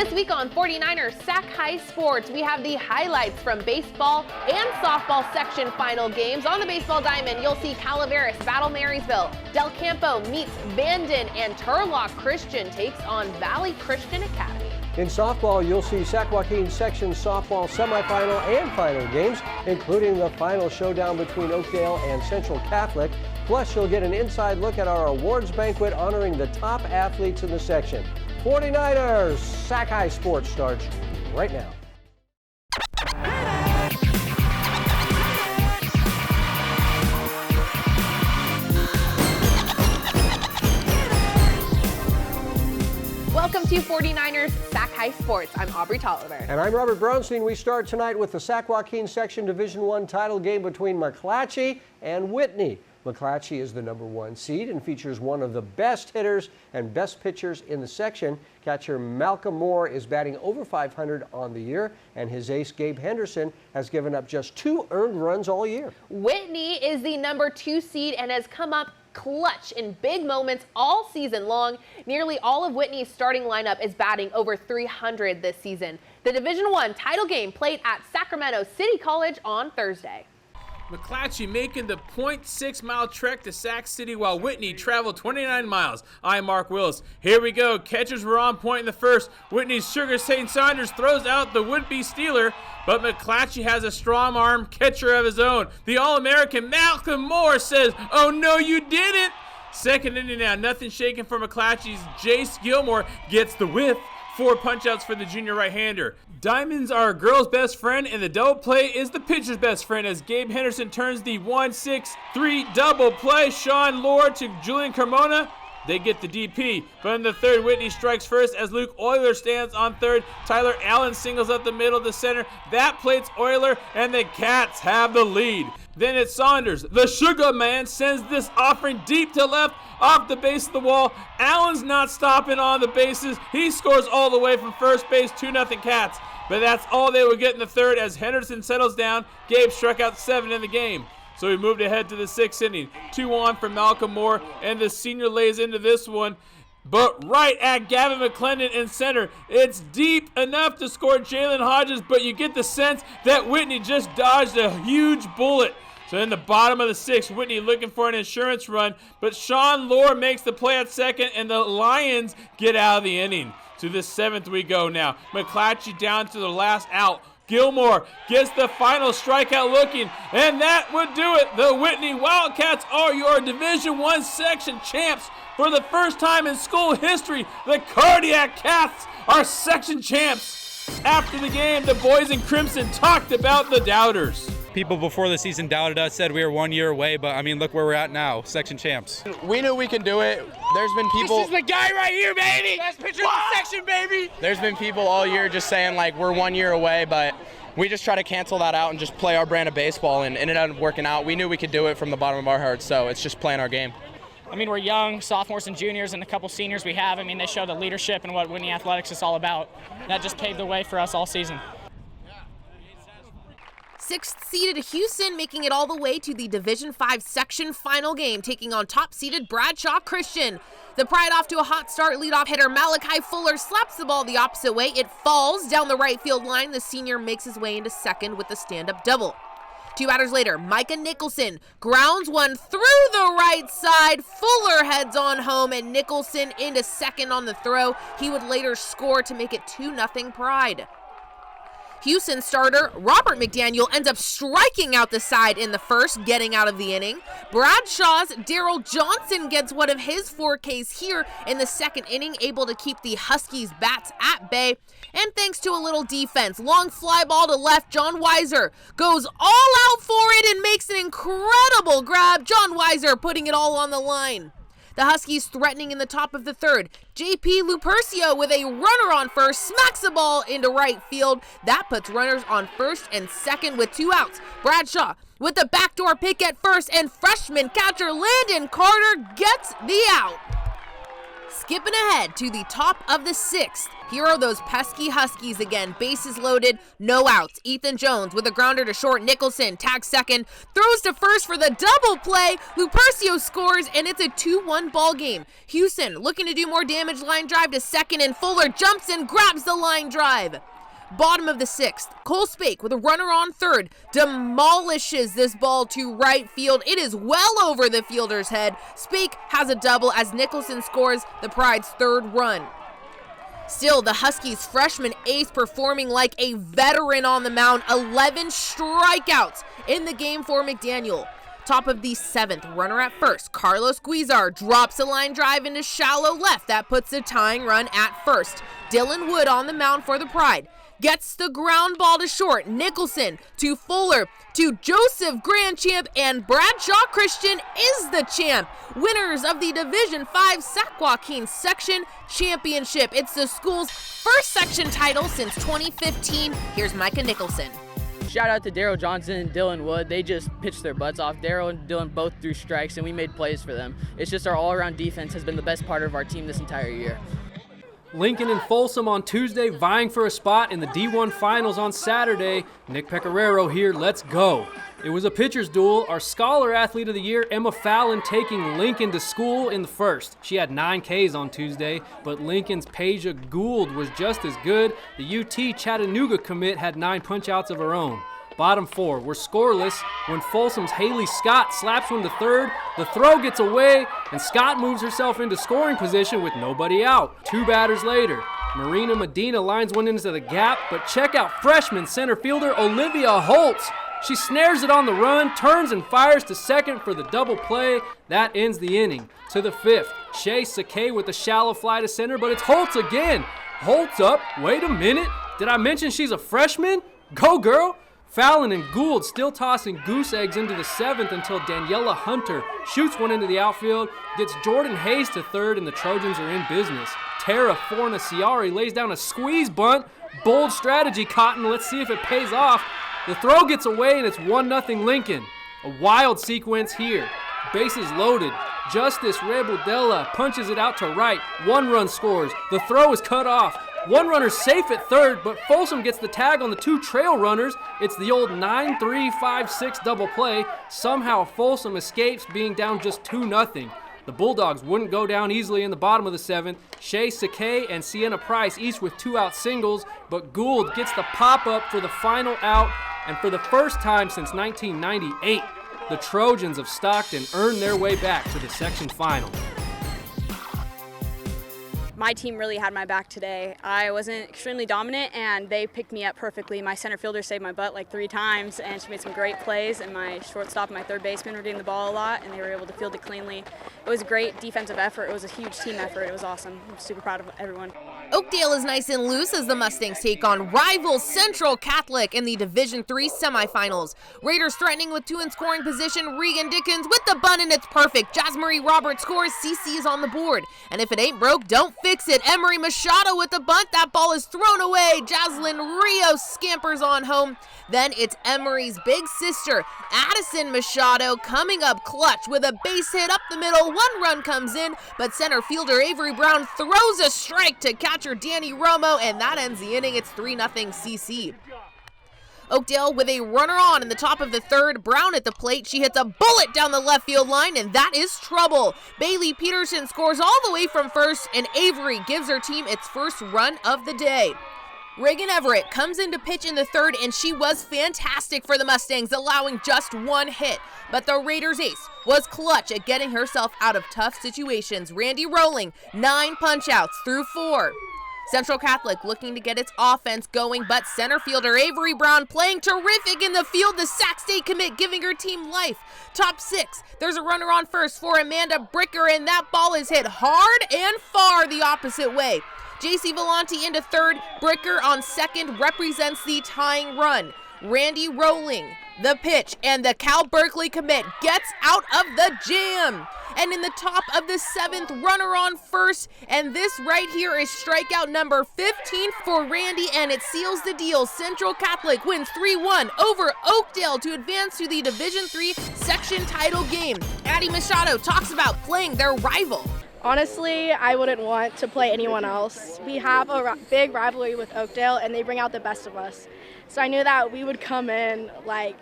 This week on 49ers Sac-Hi Sports, we have the highlights from baseball and softball section final games. On the baseball diamond, you'll see Calaveras battle Marysville, Del Campo meets Bandon, and Turlock Christian takes on Valley Christian Academy. In softball, you'll see Sac Joaquin section softball semifinal and final games, including the final showdown between Oakdale and Central Catholic. Plus, you'll get an inside look at our awards banquet honoring the top athletes in the section. 49ers Sac-Hi Sports starts right now. Welcome to 49ers Sac-Hi Sports. I'm Aubrey Tolliver. And I'm Robert Brownstein. We start tonight with the Sac Joaquin section Division I title game between McClatchy and Whitney. McClatchy is the #1 seed and features one of the best hitters and best pitchers in the section. Catcher Malcolm Moore is batting over .500 on the year, and his ace Gabe Henderson has given up just 2 earned runs all year. Whitney is the #2 seed and has come up clutch in big moments all season long. Nearly all of Whitney's starting lineup is batting over .300 this season. The Division I title game played at Sacramento City College on Thursday. McClatchy making the .6-mile trek to Sac City while Whitney traveled 29 miles. I'm Mark Willis. Here we go. Catchers were on point in the first. Whitney's Sugar St. Saunders throws out the would-be stealer, but McClatchy has a strong-arm catcher of his own. The All-American Malcolm Moore says, "Oh, no, you didn't." Second inning now, nothing shaken for McClatchy's Jace Gilmore gets the whiff. 4 punch-outs for the junior right-hander. Diamonds are a girl's best friend, and the double play is the pitcher's best friend as Gabe Henderson turns the 1-6-3 double play. Sean Lord to Julian Carmona. They get the DP. But in the third, Whitney strikes first as Luke Euler stands on third. Tyler Allen singles up the middle to center. That plates Euler, and the Cats have the lead. Then it's Saunders. The Sugar Man sends this offering deep to left off the base of the wall. Allen's not stopping on the bases. He scores all the way from first base, 2-0 Cats. But that's all they would get in the third as Henderson settles down. Gabe struck out 7 in the game. So we moved ahead to the 6th inning. 2-on for Malcolm Moore, and the senior lays into this one. But right at Gavin McClendon in center. It's deep enough to score Jalen Hodges, but you get the sense that Whitney just dodged a huge bullet. So in the bottom of the 6th, Whitney looking for an insurance run, but Sean Lore makes the play at second, and the Lions get out of the inning. To the 7th we go now. McClatchy down to the last out. Gilmore gets the final strikeout looking, and that would do it. The Whitney Wildcats are your Division I section champs. For the first time in school history, the Cardiac Cats are section champs. After the game, the boys in Crimson talked about the doubters. People before the season doubted us, said we were 1 year away, but I mean, look where we're at now, section champs. We knew we could do it. There's been people. This is the guy right here, baby. Best pitcher in the section, baby. There's been people all year just saying like we're 1 year away, but we just try to cancel that out and just play our brand of baseball, and it ended up working out. We knew we could do it from the bottom of our hearts, so it's just playing our game. I mean, we're young, sophomores and juniors, and a couple seniors we have. I mean, they show the leadership and what Whitney Athletics is all about. That just paved the way for us all season. 6th-seeded HUGHSON making it all the way to the Division V section final game, taking on top-seeded Bradshaw Christian. The Pride off to a hot start. Leadoff hitter Malachi Fuller slaps the ball the opposite way. It falls down the right field line. The senior makes his way into second with a stand-up double. 2 batters later, Micah Nicholson grounds one through the right side. Fuller heads on home, and Nicholson into second on the throw. He would later score to make it 2-0 Pride. HUGHSON starter Robert McDaniel ends up striking out the side in the first, getting out of the inning. Bradshaw's Daryl Johnson gets one of his 4 Ks here in the second inning, able to keep the Huskies' bats at bay. And thanks to a little defense, long fly ball to left, John Weiser goes all out for it and makes an incredible grab. John Weiser putting it all on the line. The Huskies threatening in the top of the third. J.P. Lupercio with a runner on first, smacks the ball into right field. That puts runners on first and second with 2 outs. Bradshaw with the backdoor pick at first, and freshman catcher Landon Carter gets the out. Skipping ahead to the top of the 6th. Here are those pesky Huskies again. Bases loaded, no outs. Ethan Jones with a grounder to short. Nicholson tags second, throws to first for the double play. Lupercio scores, and it's a 2-1 ball game. HUGHSON looking to do more damage. Line drive to second, and Fuller jumps and grabs the line drive. Bottom of the 6th, Cole Spake with a runner on third demolishes this ball to right field. It is well over the fielder's head. Spake has a double as Nicholson scores the Pride's 3rd run. Still, the Huskies' freshman ace performing like a veteran on the mound. 11 strikeouts in the game for McDaniel. Top of the 7th, runner at first, Carlos Guizar drops a line drive into shallow left. That puts the tying run at first. Dylan Wood on the mound for the Pride. Gets the ground ball to short. Nicholson to Fuller to Joseph Grandchamp, and Bradshaw Christian is the champ. Winners of the Division 5 Sac-Hi Section Championship. It's the school's first section title since 2015. Here's Micah Nicholson. Shout out to Daryl Johnson and Dylan Wood. They just pitched their butts off. Daryl and Dylan both threw strikes, and we made plays for them. It's just our all-around defense has been the best part of our team this entire year. Lincoln and Folsom on Tuesday, vying for a spot in the D1 Finals on Saturday. Nick Pecoraro here, let's go. It was a pitcher's duel. Our Scholar Athlete of the Year, Emma Fallon, taking Lincoln to school in the first. She had 9 Ks on Tuesday, but Lincoln's Paige Gould was just as good. The UT Chattanooga commit had 9 punch-outs of her own. Bottom 4 were scoreless when Folsom's Haley Scott slaps one to third. The throw gets away, and Scott moves herself into scoring position with nobody out. 2 batters later, Marina Medina lines one into the gap, but check out freshman center fielder Olivia Holtz. She snares it on the run, turns and fires to second for the double play. That ends the inning. To the 5th, Shay Sac-Hi with a shallow fly to center, but it's Holtz again. Holtz up, wait a minute. Did I mention she's a freshman? Go girl. Fallon and Gould still tossing goose eggs into the 7th until Daniela Hunter shoots one into the outfield, gets Jordan Hayes to third, and the Trojans are in business. Tara Fornaciari lays down a squeeze bunt. Bold strategy, Cotton. Let's see if it pays off. The throw gets away, and it's 1-0 Lincoln. A wild sequence here. Bases loaded. Justice Rebudella punches it out to right. 1 run scores. The throw is cut off. 1 runner safe at third, but Folsom gets the tag on the 2 trail runners. It's the old 9-3-5-6 double play. Somehow Folsom escapes being down just 2-0. The Bulldogs wouldn't go down easily in the bottom of the 7th. Shay Sac-Hi and Sienna Price each with 2-out singles, but Gould gets the pop-up for the final out, and for the first time since 1998, the Trojans of Stockton earned their way back to the section final. My team really had my back today. I wasn't extremely dominant, and they picked me up perfectly. My center fielder saved my butt like 3 times, and she made some great plays, and my shortstop and my third baseman were getting the ball a lot, and they were able to field it cleanly. It was a great defensive effort. It was a huge team effort. It was awesome. I'm super proud of everyone. Oakdale is nice and loose as the Mustangs take on rival Central Catholic in the Division III semifinals. Raiders threatening with 2 in scoring position. Regan Dickens with the bunt, and it's perfect. Jasmarie Roberts scores. CC is on the board. And if it ain't broke, don't fix it. Emery Machado with the bunt. That ball is thrown away. Jaslyn Rios scampers on home. Then it's Emery's big sister, Addison Machado, coming up clutch with a base hit up the middle. 1 run comes in, but center fielder Avery Brown throws a strike to catcher Danny Romo, and that ends the inning. It's 3-0 CC. Oakdale with a runner on in the top of the 3rd. Brown at the plate. She hits a bullet down the left field line, and that is trouble. Bailey Peterson scores all the way from first, and Avery gives her team its first run of the day. Reagan Everett comes in to pitch in the 3rd, and she was fantastic for the Mustangs, allowing just 1 hit. But the Raiders' ace was clutch at getting herself out of tough situations. Randy Rowling, 9 punch-outs through 4. Central Catholic looking to get its offense going, but center fielder Avery Brown playing terrific in the field. The Sac State commit giving her team life. Top 6, there's a runner on first for Amanda Bricker, and that ball is hit hard and far the opposite way. JC Vellante into 3rd, Bricker on 2nd represents the tying run. Randy Rowling, the pitch, and the Cal Berkeley commit gets out of the jam. And in the top of the 7th, runner on first, and this right here is strikeout number 15 for Randy, and it seals the deal. Central Catholic wins 3-1 over Oakdale to advance to the Division III section title game. Addie Machado talks about playing their rival. Honestly, I wouldn't want to play anyone else. We have a big rivalry with Oakdale, and they bring out the best of us. So I knew that we would come in like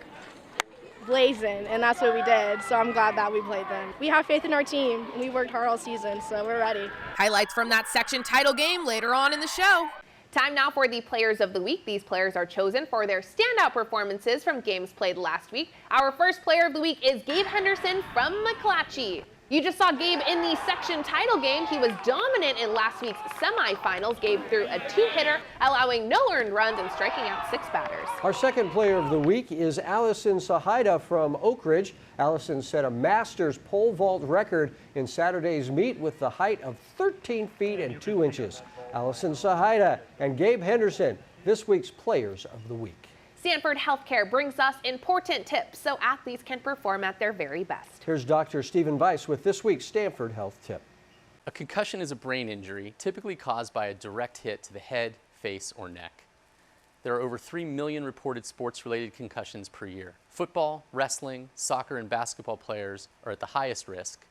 blazing, and that's what we did. So I'm glad that we played them. We have faith in our team, and we worked hard all season, so we're ready. Highlights from that section title game later on in the show. Time now for the Players of the Week. These players are chosen for their standout performances from games played last week. Our first Player of the Week is Gabe Henderson from McClatchy. You just saw Gabe in the section title game. He was dominant in last week's semifinals. Gabe threw a 2-hitter, allowing no earned runs and striking out 6 batters. Our second Player of the Week is Allison Sahida from Oak Ridge. Allison set a Masters pole vault record in Saturday's meet with the height of 13 feet and 2 inches. Allison Sahida and Gabe Henderson, this week's Players of the Week. Sanford Healthcare brings us important tips so athletes can perform at their very best. Here's Dr. Stephen Weiss with this week's Stanford Health Tip. A concussion is a brain injury typically caused by a direct hit to the head, face, or neck. There are over 3 million reported sports-related concussions per year. Football, wrestling, soccer, and basketball players are at the highest risk.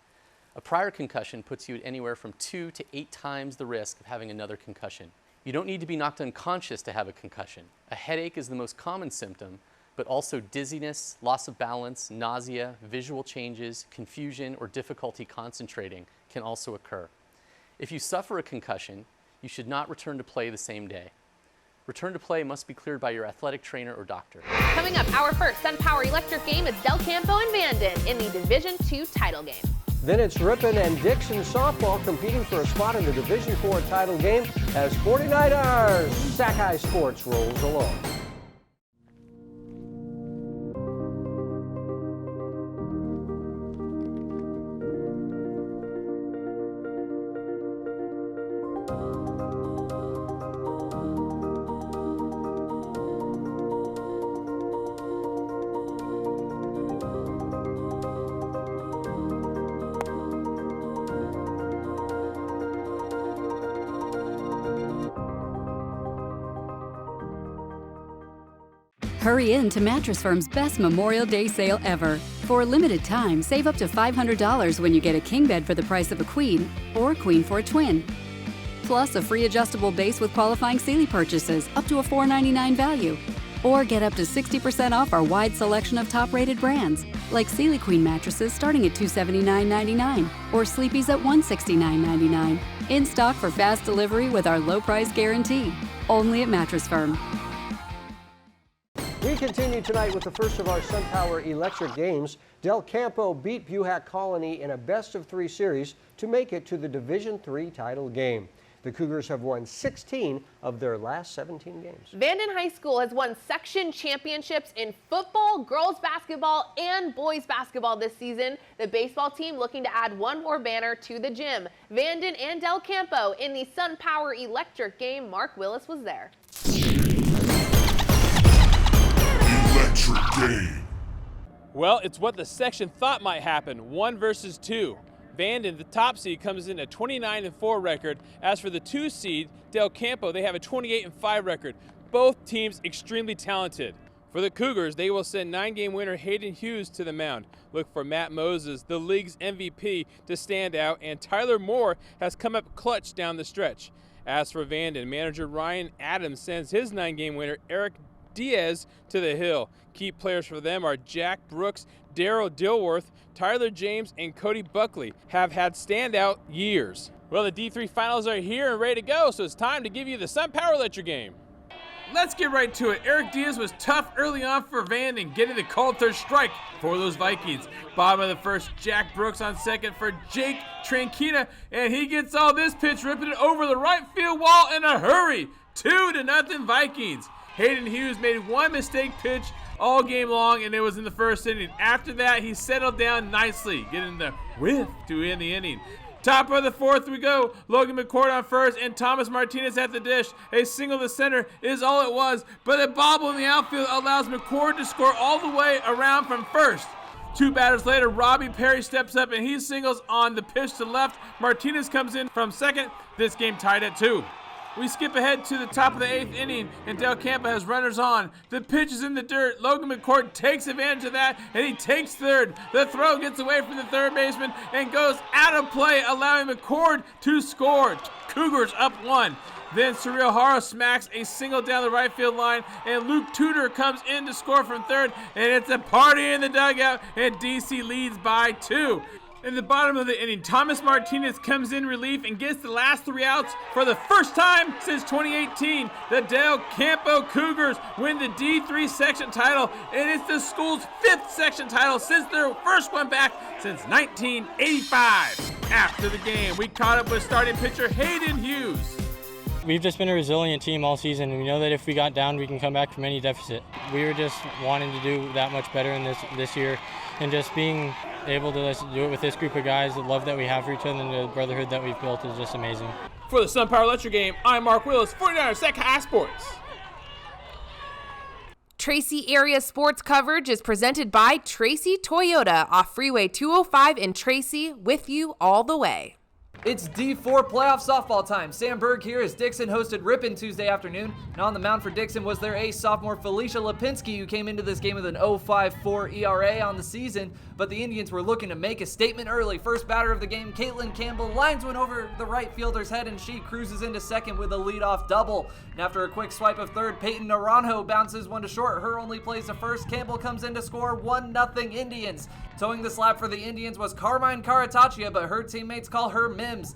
A prior concussion puts you at anywhere from 2 to 8 times the risk of having another concussion. You don't need to be knocked unconscious to have a concussion. A headache is the most common symptom, but also dizziness, loss of balance, nausea, visual changes, confusion, or difficulty concentrating can also occur. If you suffer a concussion, you should not return to play the same day. Return to play must be cleared by your athletic trainer or doctor. Coming up, our first SunPower Electric game is Del Campo and Vanden in the Division II title game. Then it's Ripon and Dixon softball competing for a spot in the Division IV title game as 49ers Sac-Hi Sports rolls along. Hurry in to Mattress Firm's best Memorial Day sale ever. For a limited time, save up to $500 when you get a king bed for the price of a queen or queen for a twin. Plus a free adjustable base with qualifying Sealy purchases up to a $4.99 value. Or get up to 60% off our wide selection of top-rated brands, like Sealy Queen mattresses starting at $279.99 or Sleepy's at $169.99. In stock for fast delivery with our low price guarantee. Only at Mattress Firm. We continue tonight with the first of our SunPower Electric games. Del Campo beat Buhack Colony in a best-of-3 series to make it to the Division III title game. The Cougars have won 16 of their last 17 games. Vanden High School has won section championships in football, girls basketball, and boys basketball this season. The baseball team looking to add one more banner to the gym. Vanden and Del Campo in the SunPower Electric game. Mark Willis was there. Electric game. Well, it's what the section thought might happen, 1 versus 2. Vanden, the top seed, comes in at 29-4 record. As for the 2 seed, Del Campo, they have a 28-5 record. Both teams extremely talented. For the Cougars, they will send 9-game winner Hayden Hughes to the mound. Look for Matt Moses, the league's MVP, to stand out, and Tyler Moore has come up clutch down the stretch. As for Vanden, manager Ryan Adams sends his 9-game winner Eric Diaz to the hill. Key players for them are Jack Brooks, Darryl Dilworth, Tyler James, and Cody Buckley have had standout years. Well, the D3 finals are here and ready to go, so it's time to give you the SunPower Electric game. Let's get right to it. Eric Diaz was tough early on for Vanden, getting the called third strike for those Vikings. Bottom of the first, Jack Brooks on second for Jake Tranquina, and he gets all this pitch, ripping it over the right field wall in a hurry. 2-0 Vikings. Hayden Hughes made one mistake pitch all game long, and it was in the first inning. After that, he settled down nicely, getting the whiff to end the inning. Top of the fourth we go. Logan McCord on first and Thomas Martinez at the dish. A single to center is all it was, but a bobble in the outfield allows McCord to score all the way around from first. 2 batters later, Robbie Perry steps up and he singles on the pitch to left. Martinez comes in from second. This game tied at 2. We skip ahead to the top of the 8th inning, and Del Campo has runners on. The pitch is in the dirt. Logan McCord takes advantage of that, and he takes third. The throw gets away from the third baseman and goes out of play, allowing McCord to score. Cougars up 1. Then Surreal Haro smacks a single down the right field line, and Luke Tudor comes in to score from third, and it's a party in the dugout, and DC leads by 2. In the bottom of the inning, Thomas Martinez comes in relief and gets the last 3 outs for the first time since 2018. The Del Campo Cougars win the D3 section title, and it's the school's 5th section title since their first one back since 1985. After the game, we caught up with starting pitcher Hayden Hughes. We've just been a resilient team all season. We know that if we got down, we can come back from any deficit. We were just wanting to do that much better in this year, and just being able to do it with this group of guys, the love that we have for each other and the brotherhood that we've built is just amazing. For the SunPower Electric Game, I'm Mark Willis, 49ers Sac-Hi Sports. Tracy area sports coverage is presented by Tracy Toyota off Freeway 205 in Tracy, with you all the way. It's D4 playoff softball time. Sam Berg here as Dixon hosted Ripon Tuesday afternoon. And on the mound for Dixon was their ace sophomore Felicia Lipinski, who came into this game with an 0.54 ERA on the season. But the Indians were looking to make a statement early. First batter of the game, Caitlin Campbell, lines one over the right fielder's head, and she cruises into second with a leadoff double. And after a quick swipe of third, Peyton Naranjo bounces one to short. Her only plays to first. Campbell comes in to score 1-0 Indians. Towing the slab for the Indians was Carmine Carataccia, but her teammates call her Mims.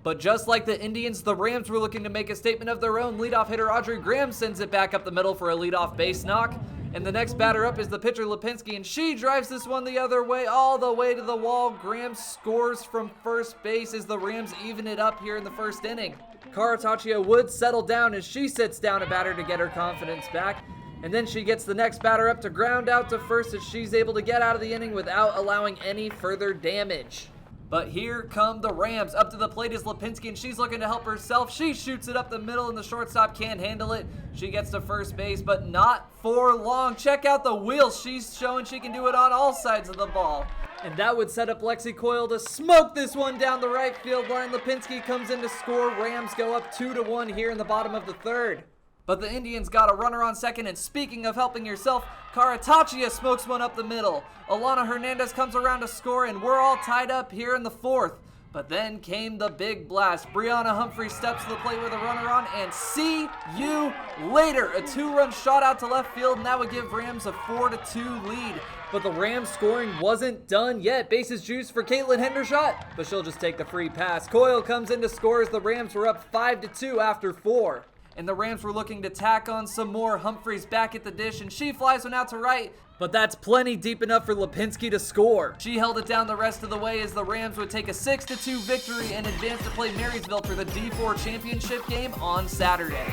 But just like the Indians, the Rams were looking to make a statement of their own. Leadoff hitter Audrey Graham sends it back up the middle for a leadoff base knock. And the next batter up is the pitcher Lipinski, and she drives this one the other way, all the way to the wall. Graham scores from first base as the Rams even it up here in the first inning. Carataccia would settle down as she sits down a batter to get her confidence back. And then she gets the next batter up to ground out to first as she's able to get out of the inning without allowing any further damage. But here come the Rams. Up to the plate is Lipinski, and she's looking to help herself. She shoots it up the middle, and the shortstop can't handle it. She gets to first base, but not for long. Check out the wheels. She's showing she can do it on all sides of the ball. And that would set up Lexi Coyle to smoke this one down the right field line. Lipinski comes in to score. Rams go up 2-1 here in the bottom of the third. But the Indians got a runner on second, and speaking of helping yourself, Carataccia smokes one up the middle. Alana Hernandez comes around to score, and we're all tied up here in the fourth. But then came the big blast. Brianna Humphrey steps to the plate with a runner on, and see you later. A 2-run shot out to left field, and that would give Rams a 4-2 lead. But the Rams scoring wasn't done yet. Bases juiced for Caitlin Hendershot, but she'll just take the free pass. Coyle comes in to score as the Rams were up 5-2 after 4. And the Rams were looking to tack on some more. Humphreys back at the dish, and she flies one out to right, but that's plenty deep enough for Lipinski to score. She held it down the rest of the way as the Rams would take a 6-2 victory and advance to play Marysville for the D4 championship game on Saturday.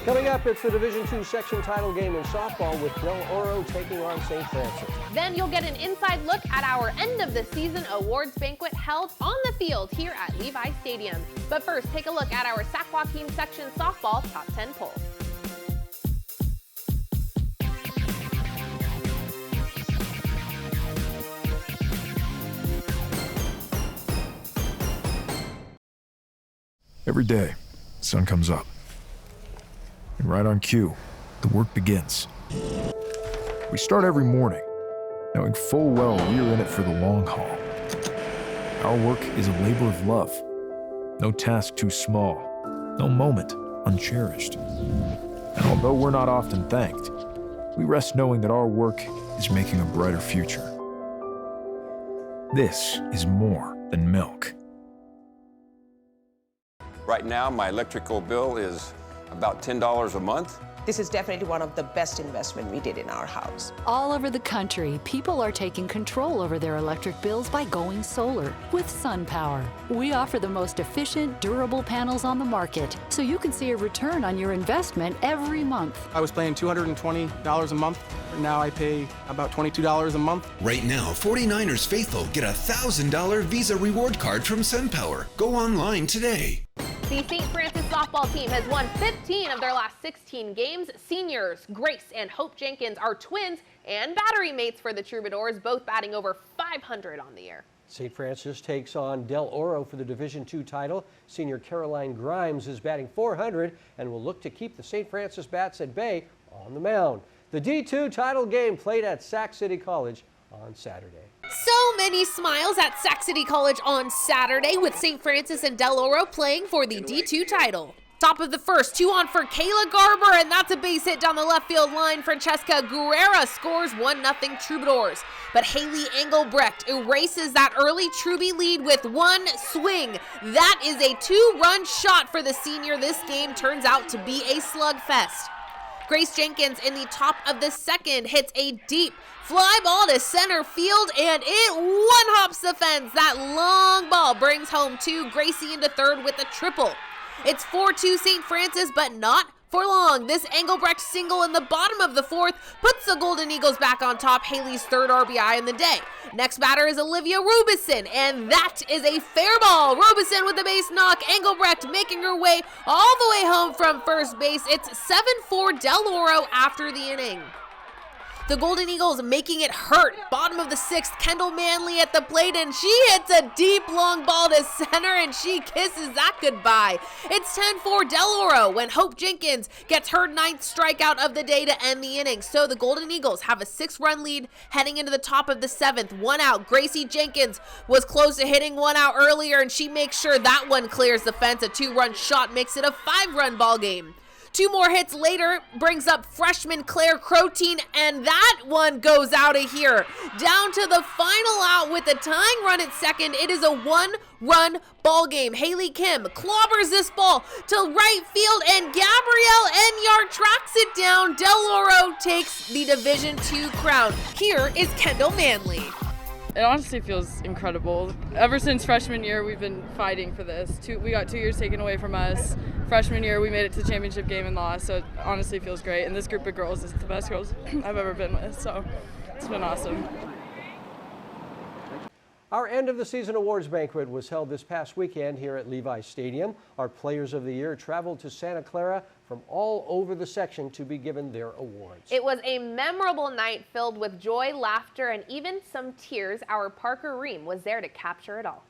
Coming up, it's the Division II section title game in softball with Del Oro taking on St. Francis. Then you'll get an inside look at our end of the season awards banquet held on the field here at Levi Stadium. But first, take a look at our Sac Joaquin section softball top 10 poll. Every day, the sun comes up. And right on cue, the work begins. We start every morning, knowing full well we are in it for the long haul. Our work is a labor of love. No task too small, no moment uncherished. And although we're not often thanked, we rest knowing that our work is making a brighter future. This is more than milk. Right now, my electrical bill is about $10 a month. This is definitely one of the best investments we did in our house. All over the country, people are taking control over their electric bills by going solar with SunPower. We offer the most efficient, durable panels on the market, so you can see a return on your investment every month. I was paying $220 a month. Now I pay about $22 a month. Right now, 49ers faithful get a $1,000 Visa reward card from SunPower. Go online today. The St. Francis softball team has won 15 of their last 16 games. Seniors Grace and Hope Jenkins are twins and battery mates for the Troubadours, both batting over .500 on the year. St. Francis takes on Del Oro for the Division II title. Senior Caroline Grimes is batting .400 and will look to keep the St. Francis Bats at bay on the mound. The D2 title game played at Sac City College on Saturday. So many smiles at Sac City College on Saturday with St. Francis and Del Oro playing for the D2 title. Top of the first, 2 on for Kayla Garber, and that's a base hit down the left field line. Francesca Guerrera scores 1-0 Troubadours. But Haley Engelbrecht erases that early Truby lead with one swing. That is a 2-run shot for the senior. This game turns out to be a slugfest. Grace Jenkins in the top of the second hits a deep fly ball to center field, and it one-hops the fence. That long ball brings home 2. Gracie into third with a triple. It's 4-2 St. Francis, but not for long. This Engelbrecht single in the bottom of the fourth puts the Golden Eagles back on top, Haley's 3rd RBI in the day. Next batter is Olivia Rubison, and that is a fair ball. Rubison with the base knock, Engelbrecht making her way all the way home from first base. It's 7-4 Del Oro after the inning. The Golden Eagles making it hurt. Bottom of the 6th, Kendall Manley at the plate, and she hits a deep long ball to center, and she kisses that goodbye. It's 10-4 Del Oro when Hope Jenkins gets her 9th strikeout of the day to end the inning. So the Golden Eagles have a 6-run lead heading into the top of the 7th. 1 out. Gracie Jenkins was close to hitting 1 out earlier, and she makes sure that one clears the fence. A 2-run shot makes it a 5-run ball game. 2 more hits later brings up freshman Claire Crotein, and that one goes out of here. Down to the final out with the tying run at second. It is a 1-run ball game. Haley Kim clobbers this ball to right field, and Gabrielle Enyart tracks it down. Del Oro takes the Division II crown. Here is Kendall Manley. It honestly feels incredible. Ever since freshman year, we've been fighting for this. We got 2 years taken away from us. Freshman year, we made it to the championship game and lost, so it honestly feels great. And this group of girls is the best girls I've ever been with, so it's been awesome. Our end of the season awards banquet was held this past weekend here at Levi Stadium. Our players of the year traveled to Santa Clara from all over the section to be given their awards. It was a memorable night filled with joy, laughter, and even some tears. Our Parker Ream was there to capture it all.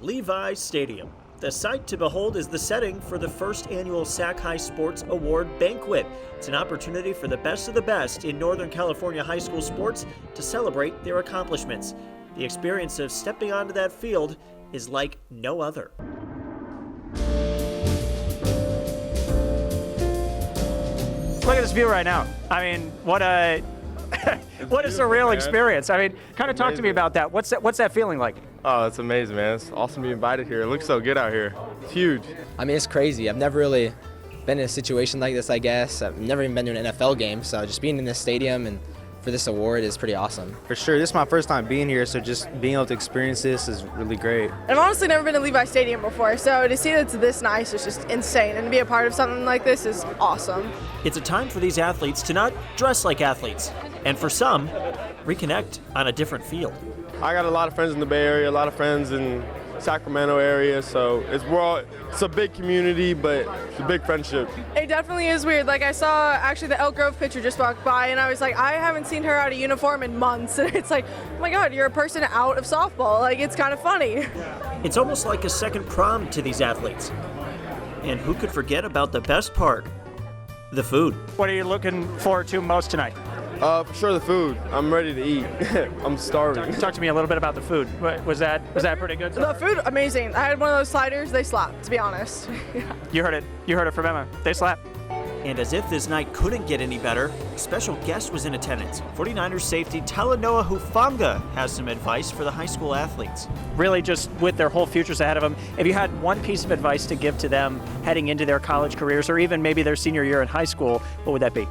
Levi Stadium. The sight to behold is the setting for the first annual Sac-Hi Sports Award Banquet. It's an opportunity for the best of the best in Northern California high school sports to celebrate their accomplishments. The experience of stepping onto that field is like no other. Look at this view right now. I mean, what a what a surreal experience. I mean, kind of talk to me about that. What's that feeling like? Oh, it's amazing, man. It's awesome to be invited here. It looks so good out here. It's huge. I mean, it's crazy. I've never really been in a situation like this, I guess. I've never even been to an NFL game, so just being in this stadium and for this award is pretty awesome. For sure. This is my first time being here, so just being able to experience this is really great. I've honestly never been to Levi Stadium before, so to see that it's this nice is just insane, and to be a part of something like this is awesome. It's a time for these athletes to not dress like athletes, and for some, reconnect on a different field. I got a lot of friends in the Bay Area, a lot of friends in Sacramento area, so it's a big community, but it's a big friendship. It definitely is weird. Like, I saw actually the Elk Grove pitcher just walk by, and I was like, I haven't seen her out of uniform in months, and it's like, oh my God, you're a person out of softball. Like, it's kind of funny. It's almost like a second prom to these athletes. And who could forget about the best part? The food. What are you looking forward to most tonight? For sure the food. I'm ready to eat. I'm starving. Talk to me a little bit about the food. Was that pretty good? The food, amazing. I had one of those sliders. They slapped, to be honest. You heard it from Emma. They slap. And as if this night couldn't get any better, a special guest was in attendance. 49ers safety Talanoa Hufanga has some advice for the high school athletes. Really, just with their whole futures ahead of them, if you had one piece of advice to give to them heading into their college careers or even maybe their senior year in high school, what would that be?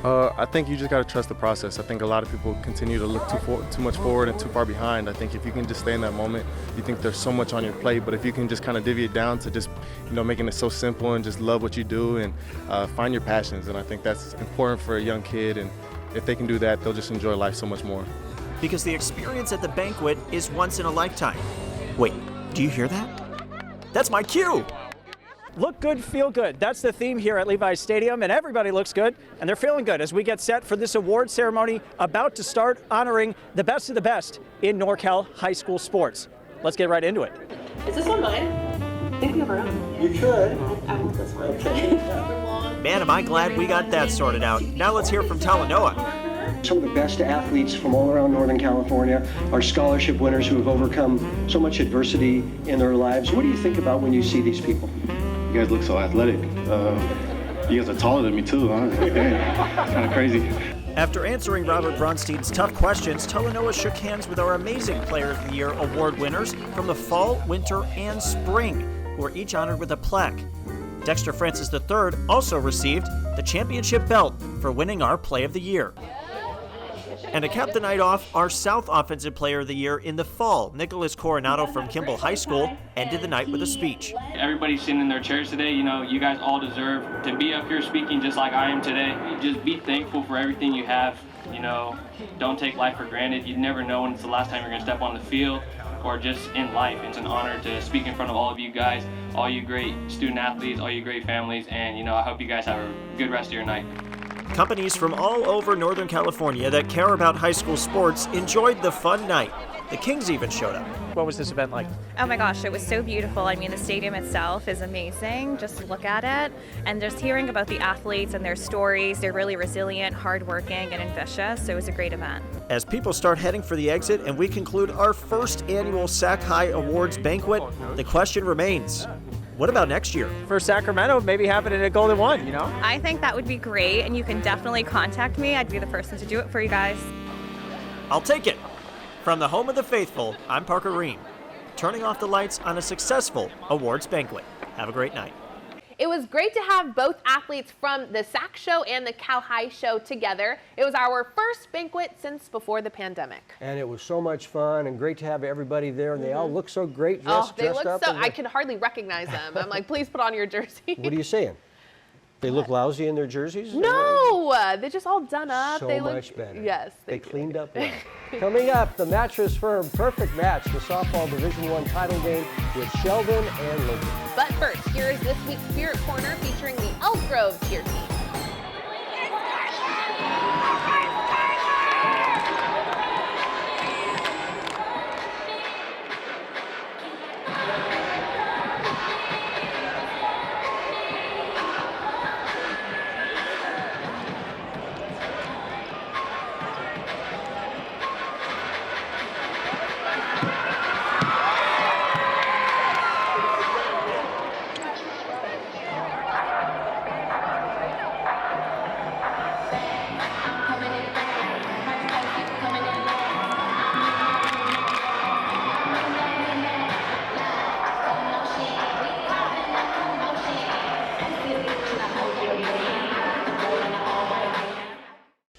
I think you just got to trust the process. I think a lot of people continue to look too much forward and too far behind. I think if you can just stay in that moment, you think there's so much on your plate, but if you can just kind of divvy it down to just, making it so simple and just love what you do and find your passions, and I think that's important for a young kid, and if they can do that, they'll just enjoy life so much more. Because the experience at the banquet is once in a lifetime. Wait, do you hear that? That's my cue! look good, feel good. That's the theme here at Levi's Stadium, and everybody looks good, and they're feeling good as we get set for this award ceremony about to start honoring the best of the best in NorCal high school sports. Let's get right into it. Is this one mine? I think we have our own. You could. I want this one. Man, am I glad we got that sorted out. Now let's hear from Talanoa. Some of the best athletes from all around Northern California are scholarship winners who have overcome so much adversity in their lives. What do you think about when you see these people? You guys look so athletic. You guys are taller than me too, huh? It's kind of crazy. After answering Robert Bronstein's tough questions, Talanoa shook hands with our Amazing Player of the Year award winners from the fall, winter, and spring, who were each honored with a plaque. Dexter Francis III also received the championship belt for winning our Play of the Year. And to cap the night off, our South Offensive Player of the Year in the fall, Nicholas Coronado from Kimball High School, ended the night with a speech. Everybody's sitting in their chairs today. You know, you guys all deserve to be up here speaking just like I am today. Just be thankful for everything you have. You know, don't take life for granted. You never know when it's the last time you're going to step on the field or just in life. It's an honor to speak in front of all of you guys, all you great student athletes, all you great families, and, you know, I hope you guys have a good rest of your night. Companies from all over Northern California that care about high school sports enjoyed the fun night. The Kings even showed up. What was this event like? Oh my gosh, it was so beautiful. I mean, the stadium itself is amazing. Just look at it. And just hearing about the athletes and their stories, they're really resilient, hardworking, and ambitious. So it was a great event. As people start heading for the exit and we conclude our first annual Sac-Hi Awards banquet, the question remains, what about next year? For Sacramento, maybe have it in a Golden One, you know? I think that would be great, and you can definitely contact me. I'd be the person to do it for you guys. I'll take it. From the home of the faithful, I'm Parker Ream, turning off the lights on a successful awards banquet. Have a great night. It was great to have both athletes from the SAC show and the Cal High show together. It was our first banquet since before the pandemic. And it was so much fun and great to have everybody there, and they all look so great They dressed look up. so, I can hardly recognize them. I'm like, please put on your jersey. What are you saying? They look lousy in their jerseys? No, they're just all done up. So they look much better. Yes. They cleaned up well. Coming up, the Mattress Firm Perfect Match, the softball Division I title game with Sheldon and Lincoln. But first, here is this week's Spirit Corner featuring the Elk Grove cheer team.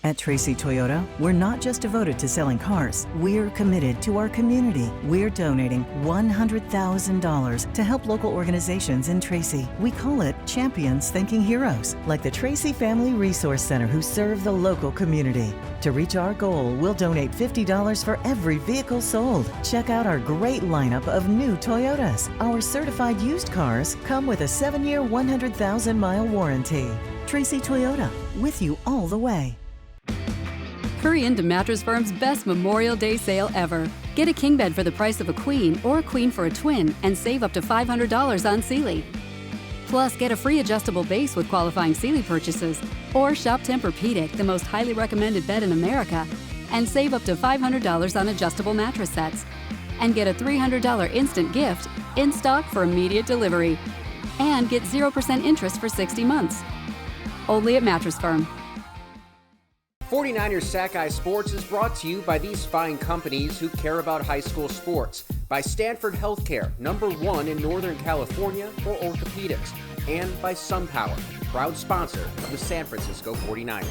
At Tracy Toyota, we're not just devoted to selling cars. We're committed to our community. We're donating $100,000 to help local organizations in Tracy. We call it Champions Thanking Heroes, like the Tracy Family Resource Center, who serve the local community. To reach our goal, we'll donate $50 for every vehicle sold. Check out our great lineup of new Toyotas. Our certified used cars come with a 7-year, 100,000-mile warranty. Tracy Toyota, with you all the way. Hurry into Mattress Firm's best Memorial Day sale ever. Get a king bed for the price of a queen or a queen for a twin and save up to $500 on Sealy. Plus, get a free adjustable base with qualifying Sealy purchases, or shop Tempur-Pedic, the most highly recommended bed in America, and save up to $500 on adjustable mattress sets. And get a $300 instant gift in stock for immediate delivery. And get 0% interest for 60 months. Only at Mattress Firm. 49ers Sac-Hi Sports is brought to you by these fine companies who care about high school sports. By Stanford Healthcare, #1 in Northern California for orthopedics. And by SunPower, proud sponsor of the San Francisco 49ers.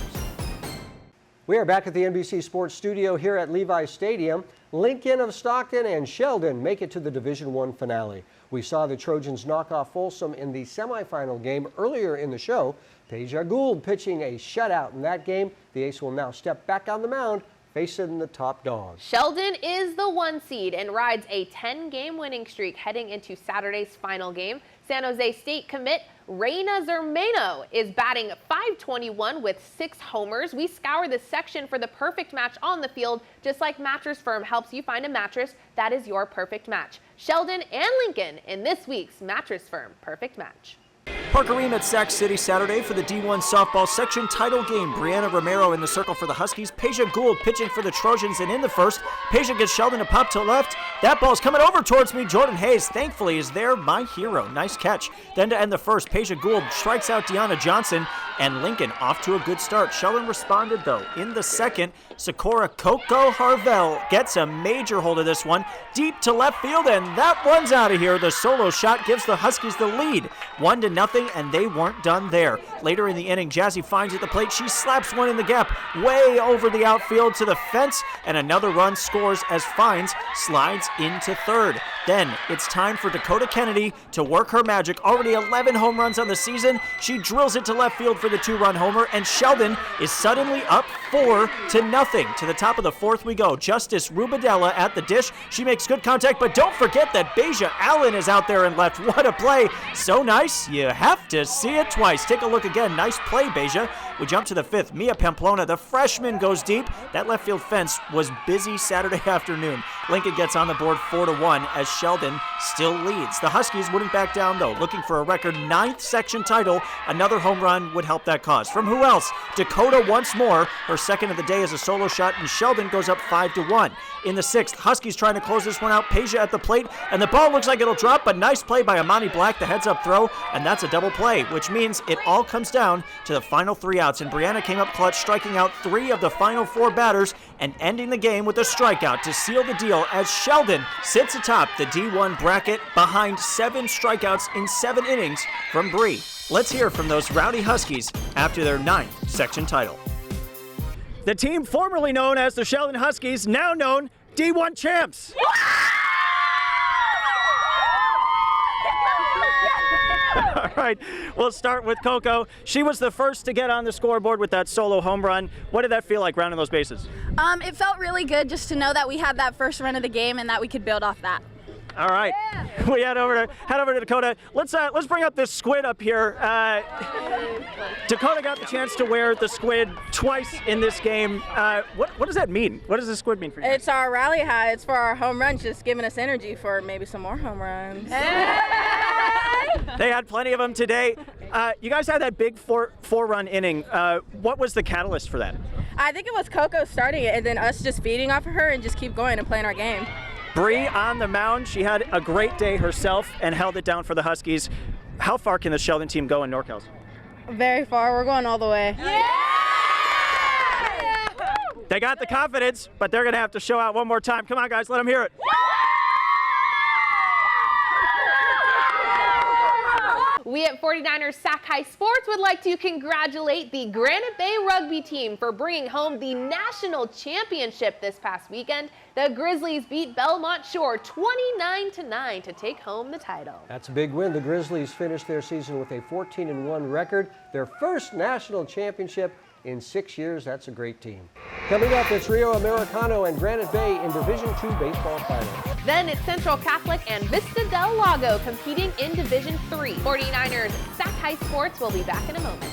We are back at the NBC Sports Studio here at Levi's Stadium. Lincoln of Stockton and Sheldon make it to the Division I finale. We saw the Trojans knock off Folsom in the semifinal game earlier in the show. Peja Gould pitching a shutout in that game. The ace will now step back on the mound facing the top dog. Sheldon is the 1 seed and rides a 10-game winning streak heading into Saturday's final game. San Jose State commit Reina Zermano is batting .521 with 6 homers. We scour the section for the perfect match on the field, just like Mattress Firm helps you find a mattress that is your perfect match. Sheldon and Lincoln in this week's Mattress Firm Perfect Match. Parker Ream at Sac City Saturday for the D1 softball section title game. Brianna Romero in the circle for the Huskies. Peja Gould pitching for the Trojans, and in the first, Peja gets Sheldon to pop to left. That ball's coming over towards me. Jordan Hayes, thankfully, is there. My hero. Nice catch. Then to end the first, Peja Gould strikes out Deanna Johnson, and Lincoln off to a good start. Sheldon responded, though. In the second, Sakura Coco Harvell gets a major hold of this one. Deep to left field, and that one's out of here. The solo shot gives the Huskies the lead. 1-0, and they weren't done there. Later in the inning, Jazzy finds at the plate. She slaps one in the gap way over the outfield to the fence, and another run scores as Fines slides into third. Then it's time for Dakota Kennedy to work her magic. Already 11 home runs on the season. She drills it to left field for the 2-run homer, and Sheldon is suddenly up 4-0. To the top of the fourth we go. Justice Rubadella at the dish. She makes good contact, but don't forget that Beja Allen is out there and left. What a play. So nice, you have to see it twice. Take a look again. Nice play, Beja. We jump to the fifth. Mia Pamplona, the freshman, goes deep. That left field fence was busy Saturday afternoon. Lincoln gets on the board 4-1 as Sheldon still leads. The Huskies wouldn't back down, though, looking for a record 9th section title. Another home run would help that cause. From who else? Dakota once more. Her second of the day is a solo shot, and Sheldon goes up 5-1. In the sixth, Huskies trying to close this one out. Peja at the plate, and the ball looks like it'll drop, but nice play by Amani Black, the heads-up throw, and that's a double play, which means it all comes down to the final 3 outs, and Brianna came up clutch, striking out 3 of the final 4 batters and ending the game with a strikeout to seal the deal as Sheldon sits atop the D1 bracket behind 7 strikeouts in 7 innings from Bree. Let's hear from those rowdy Huskies after their 9th section title. The team formerly known as the Sheldon Huskies, now known D1 champs. All right, we'll start with Coco. She was the first to get on the scoreboard with that solo home run. What did that feel like rounding those bases? It felt really good just to know that we had that first run of the game and that we could build off that. All right, yeah. We head over to Dakota. Let's bring up this squid up here. Dakota got the chance to wear the squid twice in this game. What does that mean? What does the squid mean for you? It's our rally hat. It's for our home runs, just giving us energy for maybe some more home runs. They had plenty of them today. You guys had that big four-run inning. What was the catalyst for that? I think it was Coco starting it, and then us just feeding off of her and just keep going and playing our game. Bree on the mound. She had a great day herself and held it down for the Huskies. How far can the Sheldon team go in NorCal? Very far. We're going all the way. Yeah! They got the confidence, but they're going to have to show out one more time. Come on, guys. Let them hear it. We at 49ers Sac-Hi Sports would like to congratulate the Granite Bay rugby team for bringing home the national championship this past weekend. The Grizzlies beat Belmont Shore 29-9 to take home the title. That's a big win. The Grizzlies finished their season with a 14-1 record, their first national championship in 6 years. That's a great team. Coming up, it's Rio Americano and Granite Bay in Division II baseball finals. Then it's Central Catholic and Vista del Lago competing in Division III. 49ers Sac-Hi Sports will be back in a moment.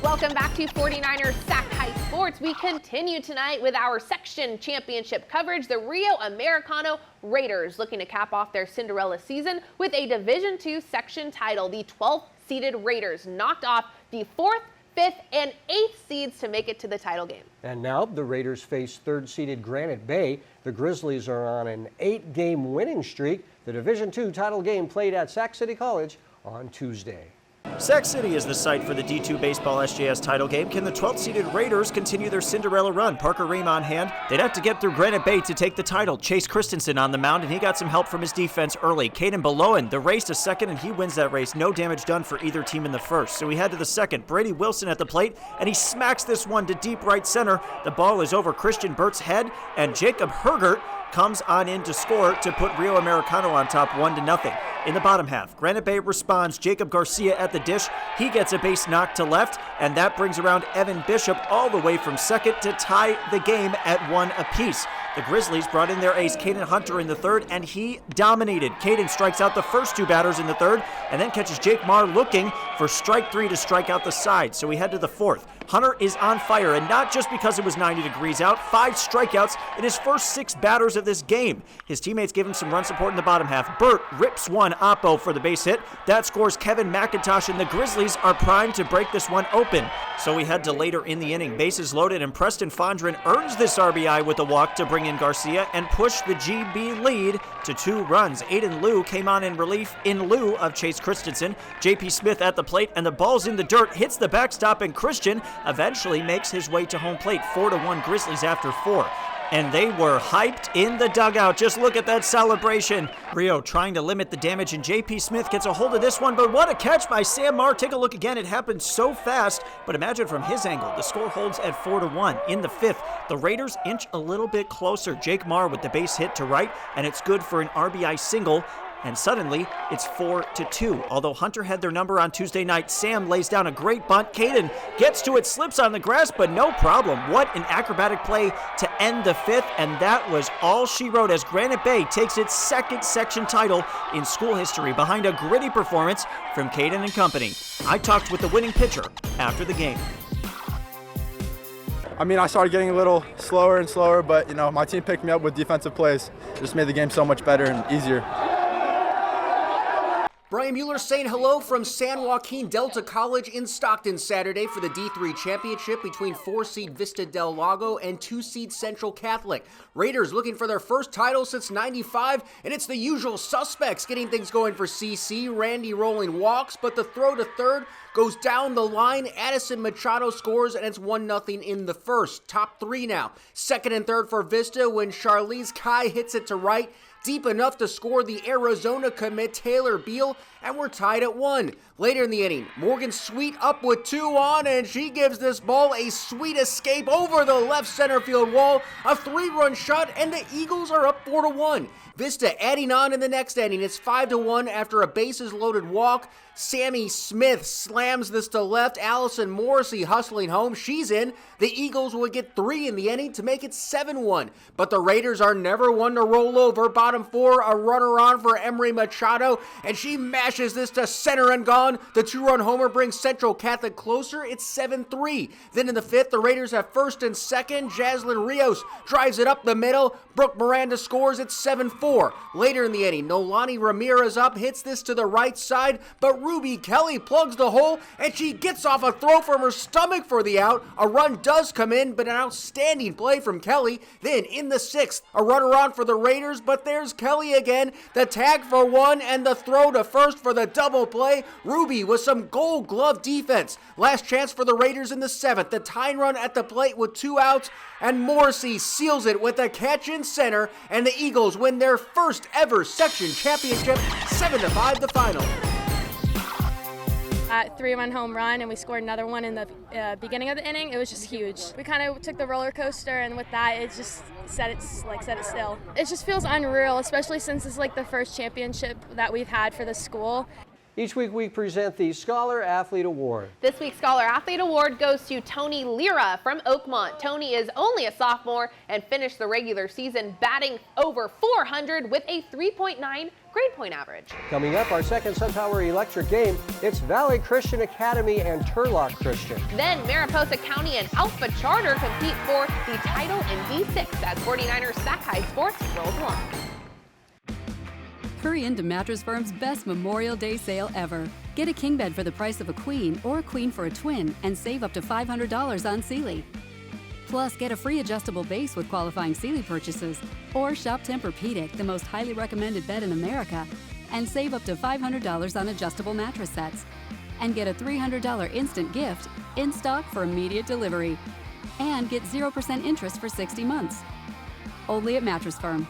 Welcome back to 49ers Sac-Hi Sports. We continue tonight with our section championship coverage. The Rio Americano Raiders looking to cap off their Cinderella season with a Division II section title. The 12th seeded Raiders knocked off the 4th, 5th, and 8th seeds to make it to the title game. And now the Raiders face 3rd-seeded Granite Bay. The Grizzlies are on an 8-game winning streak. The Division II title game played at Sac City College on Tuesday. Sac City is the site for the D2 Baseball SJS title game. Can the 12th-seeded Raiders continue their Cinderella run? Parker Ream on hand. They'd have to get through Granite Bay to take the title. Chase Christensen on the mound, and he got some help from his defense early. Caden Beloan, the race to second, and he wins that race. No damage done for either team in the first. So we head to the second. Brady Wilson at the plate, and he smacks this one to deep right center. The ball is over Christian Burt's head, and Jacob Hergert comes on in to score to put Rio Americano on top 1-0. In the bottom half, Granite Bay responds. Jacob Garcia at the dish. He gets a base knock to left, and that brings around Evan Bishop all the way from second to tie the game at 1 apiece. The Grizzlies brought in their ace, Caden Hunter, in the third, and he dominated. Caden strikes out the first 2 batters in the third, and then catches Jake Marr looking for strike 3 to strike out the side. So we head to the fourth. Hunter is on fire, and not just because it was 90 degrees out, 5 strikeouts in his first 6 batters of this game. His teammates give him some run support in the bottom half. Burt rips one Oppo for the base hit. That scores Kevin McIntosh, and the Grizzlies are primed to break this one open. So we head to later in the inning. Bases loaded, and Preston Fondren earns this RBI with a walk to bring in Garcia and push the GB lead to 2 runs. Aiden Liu came on in relief in lieu of Chase Christensen. JP Smith at the plate, and the ball's in the dirt, hits the backstop, and Christian eventually makes his way to home plate. 4-1 Grizzlies after 4. And they were hyped in the dugout. Just look at that celebration. Rio trying to limit the damage, and JP Smith gets a hold of this one, but what a catch by Sam Marr. Take a look again. It happened so fast, but imagine from his angle. The score holds at 4-1. In the 5th, the Raiders inch a little bit closer. Jake Marr with the base hit to right, and it's good for an RBI single. And suddenly, it's 4-2. Although Hunter had their number on Tuesday night, Sam lays down a great bunt. Caden gets to it, slips on the grass, but no problem. What an acrobatic play to end the 5th, and that was all she wrote as Granite Bay takes its 2nd section title in school history behind a gritty performance from Caden and company. I talked with the winning pitcher after the game. I mean, I started getting a little slower and slower, but, my team picked me up with defensive plays. It just made the game so much better and easier. Brian Mueller saying hello from San Joaquin Delta College in Stockton Saturday for the D3 championship between 4-seed Vista Del Lago and 2-seed Central Catholic. Raiders looking for their first title since '95, and it's the usual suspects getting things going for CC. Randy rolling walks, but the throw to third goes down the line. Addison Machado scores, and it's 1-0 in the first. Top 3 now. Second and third for Vista when Charlize Kai hits it to right, deep enough to score the Arizona commit Taylor Beal, and we're tied at 1. Later in the inning, Morgan Sweet up with 2 on, and she gives this ball a sweet escape over the left center field wall. A 3-run shot, and the Eagles are up 4-1. Vista adding on in the next inning. It's 5-1 after a bases-loaded walk. Sammy Smith slams this to left. Allison Morrissey hustling home. She's in. The Eagles would get 3 in the inning to make it 7-1. But the Raiders are never one to roll over. Bottom 4, a runner on for Emery Machado, and she mashes this to center and gone. The 2-run homer brings Central Catholic closer. It's 7-3. Then in the 5th, the Raiders have first and second. Jaslyn Rios drives it up the middle. Brooke Miranda scores. It's 7-4. Later in the inning, Nolani Ramirez up, hits this to the right side, but Ruby Kelly plugs the hole, and she gets off a throw from her stomach for the out. A run does come in, but an outstanding play from Kelly. Then in the 6th, a runner on for the Raiders, but there's Kelly again. The tag for 1 and the throw to first for the double play. Ruby with some Gold Glove defense. Last chance for the Raiders in the 7th. The tying run at the plate with 2 outs, and Morrissey seals it with a catch in center, and the Eagles win their first ever section championship, 7-5 the final. 3-run home run, and we scored another one in the beginning of the inning. It was just huge. We kind of took the roller coaster, and with that, it just set it still. It just feels unreal, especially since it's like the first championship that we've had for the school. Each week we present the Scholar Athlete Award. This week's Scholar Athlete Award goes to Tony Lira from Oakmont. Tony is only a sophomore and finished the regular season batting over 400 with a 3.9 grade point average. Coming up, our second SunPower Electric game, it's Valley Christian Academy and Turlock Christian. Then Mariposa County and Alpha Charter compete for the title in D6 as 49ers Sac-Hi Sports rolls along. Hurry into Mattress Firm's best Memorial Day sale ever. Get a king bed for the price of a queen or a queen for a twin and save up to $500 on Sealy. Plus, get a free adjustable base with qualifying Sealy purchases, or shop Tempur-Pedic, the most highly recommended bed in America, and save up to $500 on adjustable mattress sets. And get a $300 instant gift in stock for immediate delivery. And get 0% interest for 60 months. Only at Mattress Firm.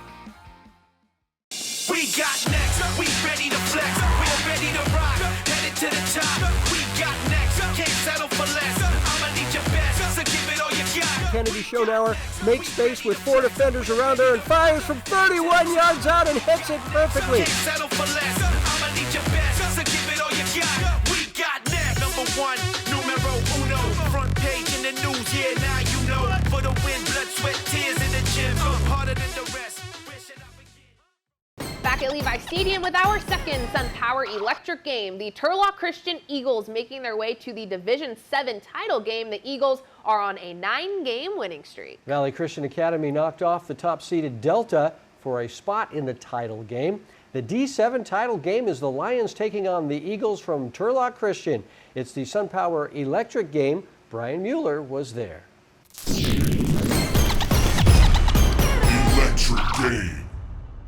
We got next, we ready to flex, we're ready to rock, headed to the top. We got next, can't settle for less, I'ma need your best, so give it all you got. Kennedy Schonauer makes space with 4 defenders around her and fires from 31 yards out and hits it perfectly. Settle for less. I'ma need your best, so give it all you got. We got next. Number 1, numero uno. Front page in the news, yeah, now you know. For the win, blood, sweat, tears in the gym. Go harder than the rest. Back at Levi Stadium with our second SunPower Electric game, the Turlock Christian Eagles making their way to the Division 7 title game. The Eagles are on a 9-game winning streak. Valley Christian Academy knocked off the top-seeded Delta for a spot in the title game. The D7 title game is the Lions taking on the Eagles from Turlock Christian. It's the SunPower Electric game. Brian Mueller was there. Electric game.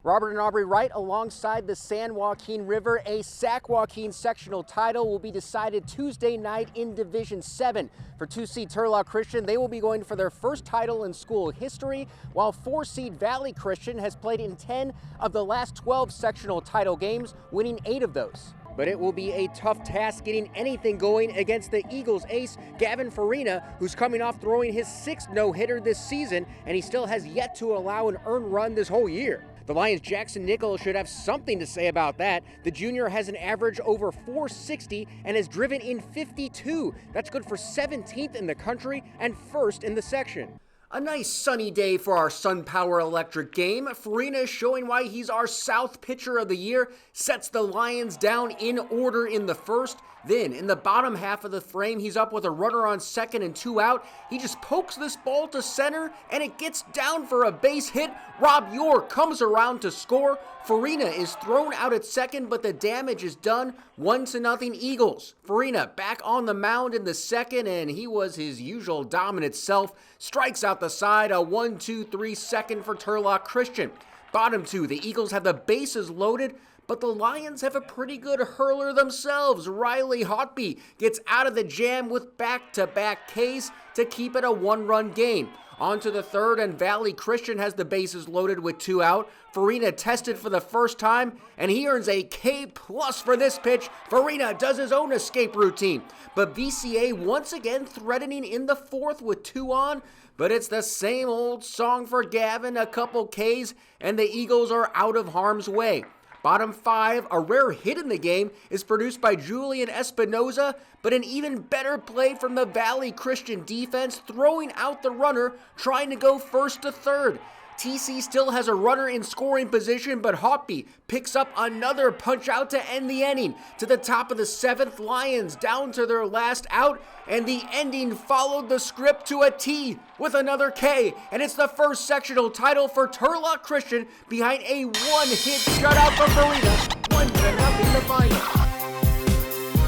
Robert and Aubrey Wright alongside the San Joaquin River. A Sac-Joaquin sectional title will be decided Tuesday night in Division 7. For 2-seed Turlock Christian, they will be going for their first title in school history, while 4-seed Valley Christian has played in 10 of the last 12 sectional title games, winning 8 of those. But it will be a tough task getting anything going against the Eagles ace, Gavin Farina, who's coming off throwing his 6th no-hitter this season, and he still has yet to allow an earned run this whole year. The Lions' Jackson Nichols should have something to say about that. The junior has an average over 460 and has driven in 52. That's good for 17th in the country and 1st in the section. A nice sunny day for our SunPower Electric game. Farina is showing why he's our South Pitcher of the Year, sets the Lions down in order in the first. Then, in the bottom half of the frame, he's up with a runner on second and 2 out. He just pokes this ball to center, and it gets down for a base hit. Rob York comes around to score. Farina is thrown out at second, but the damage is done. 1-0 Eagles. Farina back on the mound in the second, and he was his usual dominant self. Strikes out the side, a 1-2-3 second for Turlock Christian. Bottom 2, the Eagles have the bases loaded, but the Lions have a pretty good hurler themselves. Riley Hotby gets out of the jam with back-to-back Ks to keep it a 1-run game. On to the third, and Valley Christian has the bases loaded with 2 out. Farina tested for the first time, and he earns a K+ for this pitch. Farina does his own escape routine, but VCA once again threatening in the 4th with 2 on, but it's the same old song for Gavin, a couple Ks, and the Eagles are out of harm's way. Bottom 5, a rare hit in the game, is produced by Julian Espinoza, but an even better play from the Valley Christian defense, throwing out the runner, trying to go first to third. TC still has a runner in scoring position, but Hotby picks up another punch out to end the inning. To the top of the 7th, Lions down to their last out, and the ending followed the script to a T with another K, and it's the first sectional title for Turlock Christian behind a 1-hit shutout for Farina. 1-0 the final.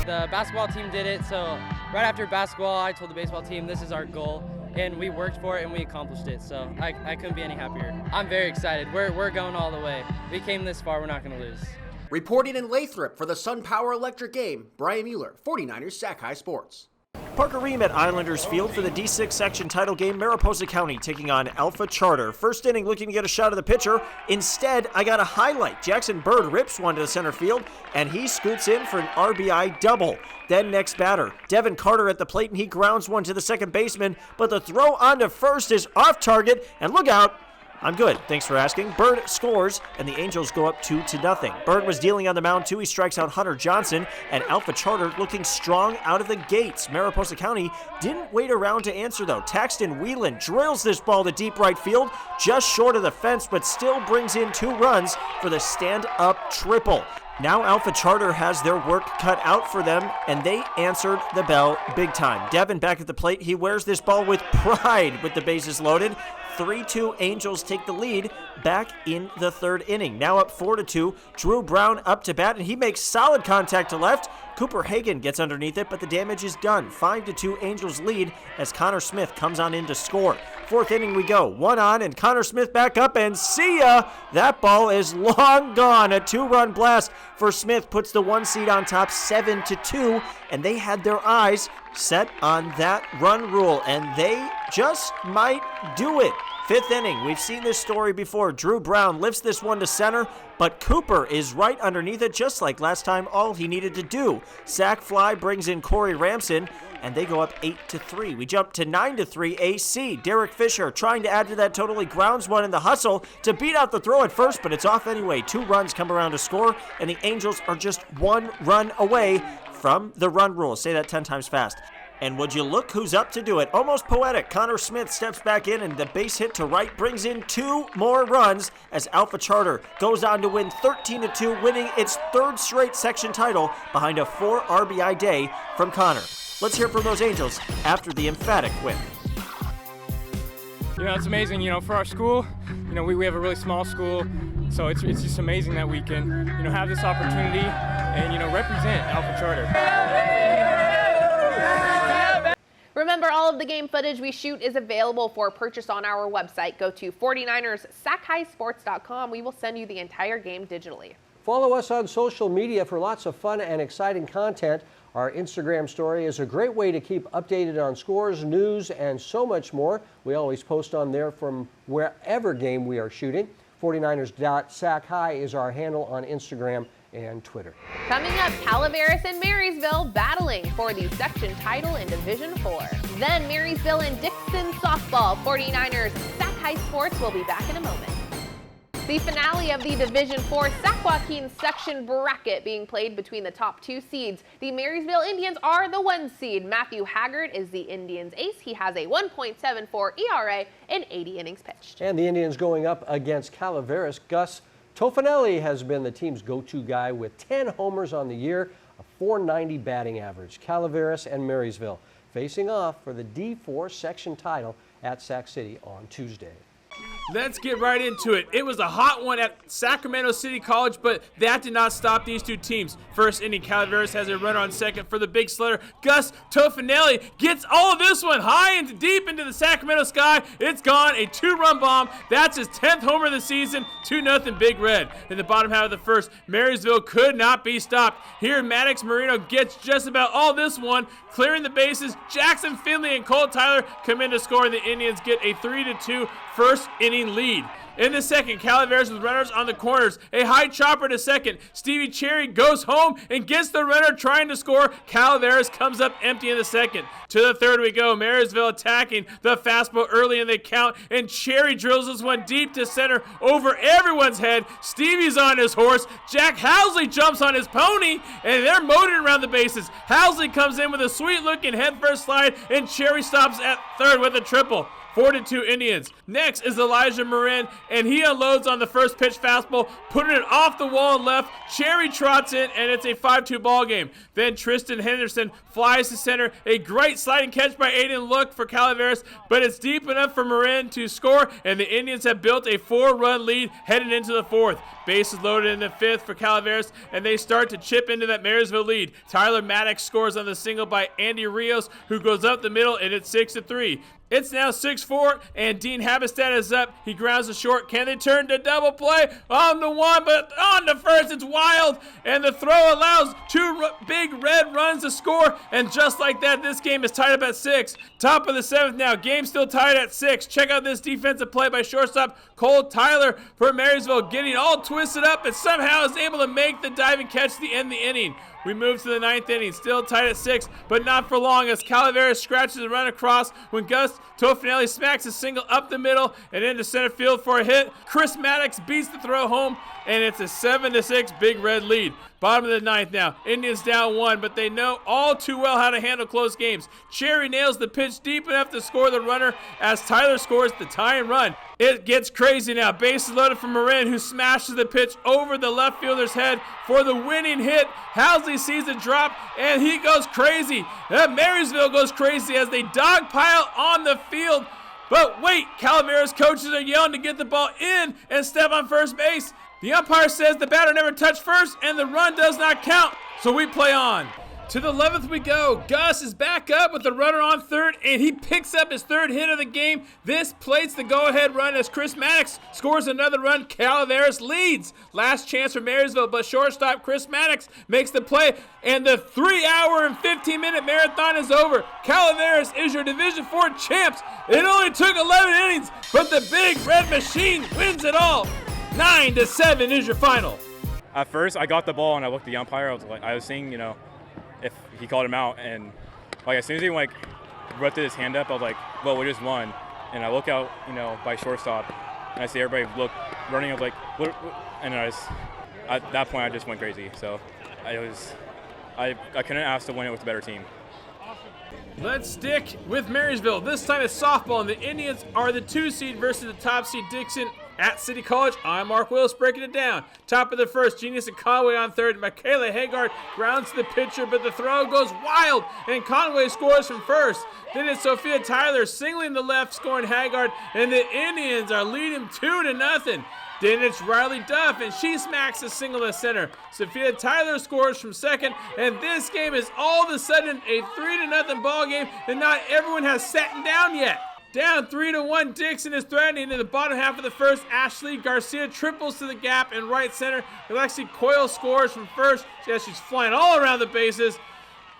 The basketball team did it, so right after basketball, I told the baseball team this is our goal. And we worked for it and we accomplished it, so I couldn't be any happier. I'm very excited. We're going all the way. We came this far, we're not going to lose. Reporting in Lathrop for the SunPower Electric game, Brian Mueller, 49ers Sac-Hi Sports. Parker Ream at Islanders Field for the D6 section title game. Mariposa County taking on Alpha Charter. First inning looking to get a shot of the pitcher. Instead, I got a highlight. Jackson Bird rips one to the center field, and he scoots in for an RBI double. Then next batter, Devin Carter at the plate, and he grounds one to the second baseman, but the throw onto first is off target, and look out. I'm good, thanks for asking. Bird scores, and the Angels go up 2-0. Bird was dealing on the mound too. He strikes out Hunter Johnson, and Alpha Charter looking strong out of the gates. Mariposa County didn't wait around to answer though. Taxton Whelan drills this ball to deep right field, just short of the fence, but still brings in 2 runs for the stand-up triple. Now Alpha Charter has their work cut out for them, and they answered the bell big time. Devin back at the plate. He wears this ball with pride with the bases loaded. 3-2 Angels take the lead back in the 3rd inning. Now up 4-2. Drew Brown up to bat, and he makes solid contact to left. Cooper Hagan gets underneath it, but the damage is done. 5-2 Angels lead as Connor Smith comes on in to score. 4th inning we go. 1 on, and Connor Smith back up, and see ya! That ball is long gone. A 2-run blast for Smith puts the 1 seed on top 7-2, and they had their eyes set on that run rule, and they just might do it. Fifth inning, we've seen this story before. Drew Brown lifts this one to center, but Cooper is right underneath it, just like last time, all he needed to do. Sac fly brings in Corey Ramson, and they go up 8-3. We jump to 9-3 AC. Derek Fisher trying to add to that total. He grounds one in the hustle to beat out the throw at first, but it's off anyway. 2 runs come around to score, and the Angels are just 1 run away from the run rule. Say that 10 times fast. And would you look who's up to do it? Almost poetic. Connor Smith steps back in, and the base hit to right brings in 2 more runs as Alpha Charter goes on to win 13-2, winning its 3rd straight section title behind a 4 RBI day from Connor. Let's hear from those Angels after the emphatic win. You know, it's amazing, you know, for our school, you know, we have a really small school, so it's just amazing that we can, you know, have this opportunity and, you know, represent Alpha Charter. Remember, all of the game footage we shoot is available for purchase on our website. Go to 49ers Sac-Hi-Sports.com. We will send you the entire game digitally. Follow us on social media for lots of fun and exciting content. Our Instagram story is a great way to keep updated on scores, news, and so much more. We always post on there from wherever game we are shooting. 49ers.Sac-Hi is our handle on Instagram and Twitter. Coming up, Calaveras and Marysville battling for the section title in Division 4. Then Marysville and Dixon softball. 49ers Sac-Hi Sports will be back in a moment. The finale of the Division 4 Sac Joaquin section bracket being played between the top 2 seeds. The Marysville Indians are the 1 seed. Matthew Haggard is the Indians' ace. He has a 1.74 ERA in 80 innings pitched. And the Indians going up against Calaveras. Gus Tofanelli has been the team's go-to guy with 10 homers on the year, a .490 batting average. Calaveras and Marysville facing off for the D4 section title at Sac City on Tuesday. Let's get right into it. It was a hot one at Sacramento City College, but that did not stop these 2 teams. First inning, Calaveras has a runner on second for the big slitter. Gus Tofanelli gets all of this one high and deep into the Sacramento sky. It's gone, a 2-run bomb. That's his 10th homer of the season, 2-0 Big Red. In the bottom half of the first, Marysville could not be stopped. Here, Maddox Marino gets just about all this one, clearing the bases. Jackson Finley and Cole Tyler come in to score, and the Indians get a 3-2 first inning lead. In the second, Calaveras with runners on the corners. A high chopper to second. Stevie Cherry goes home and gets the runner trying to score. Calaveras comes up empty in the second. To the third we go. Marysville attacking the fastball early in the count, and Cherry drills this one deep to center over everyone's head. Stevie's on his horse. Jack Housley jumps on his pony, and they're motoring around the bases. Housley comes in with a sweet-looking head-first slide, and Cherry stops at third with a triple. 4-2 Indians. Next is Elijah Marin, and he unloads on the first pitch fastball, putting it off the wall and left. Cherry trots in, and it's a 5-2 ball game. Then Tristan Henderson flies to center. A great sliding catch by Aiden Look for Calaveras, but it's deep enough for Marin to score, and the Indians have built a 4-run lead heading into the fourth. Bases loaded in the fifth for Calaveras, and they start to chip into that Marysville lead. Tyler Maddox scores on the single by Andy Rios, who goes up the middle, and it's 6-3. It's now 6-4, and Dean Habestad is up. He grounds the short. Can they turn to double play? On the one, but on the first, it's wild. And the throw allows 2 big red runs to score. And just like that, this game is tied up at 6. Top of the 7th now. Game still tied at 6. Check out this defensive play by shortstop Cole Tyler for Marysville, getting all twisted up and somehow is able to make the diving catch to end the inning. We move to the 9th inning, still tied at 6, but not for long as Calaveras scratches the run across when Gus Tofanelli smacks a single up the middle and into center field for a hit. Chris Maddox beats the throw home, and it's a 7-6 Big Red lead. Bottom of the 9th now. Indians down 1, but they know all too well how to handle close games. Cherry nails the pitch deep enough to score the runner as Tyler scores the tying run. It gets crazy now. Bases loaded for Marin, who smashes the pitch over the left fielder's head for the winning hit. Housley sees the drop, and he goes crazy. Marysville goes crazy as they dogpile on the field. But wait, Calaveras coaches are yelling to get the ball in and step on first base. The umpire says the batter never touched first, and the run does not count. So we play on. To the 11th we go. Gus is back up with the runner on third, and he picks up his third hit of the game. This plates the go-ahead run as Chris Maddox scores another run. Calaveras leads. Last chance for Marysville, but shortstop Chris Maddox makes the play, and the 3-hour and 15-minute marathon is over. Calaveras is your Division IV champs. It only took 11 innings, but the Big Red Machine wins it all. 9-7 is your final. At first, I got the ball and I looked at the umpire. I was seeing, if he called him out, and as soon as he lifted his hand up, I was like, well, we just won. And I look out, by shortstop, and I see everybody running. I was like, what? And at that point I just went crazy. So I couldn't ask to win it with a better team. Let's stick with Marysville. This time it's softball, and the Indians are the 2 seed versus the top seed Dixon at City College. I'm Mark Willis breaking it down. Top of the first, Genius and Conway on third. Michaela Haggard grounds to the pitcher, but the throw goes wild, and Conway scores from first. Then it's Sophia Tyler singling the left, scoring Haggard, and the Indians are leading 2-0. Then it's Riley Duff, and she smacks a single to center. Sophia Tyler scores from second, and this game is all of a sudden a 3-0 ball game, and not everyone has sat down yet. Down 3-1, Dixon is threatening in the bottom half of the first. Ashley Garcia triples to the gap in right center. Alexi Coyle scores from first. She's flying all around the bases.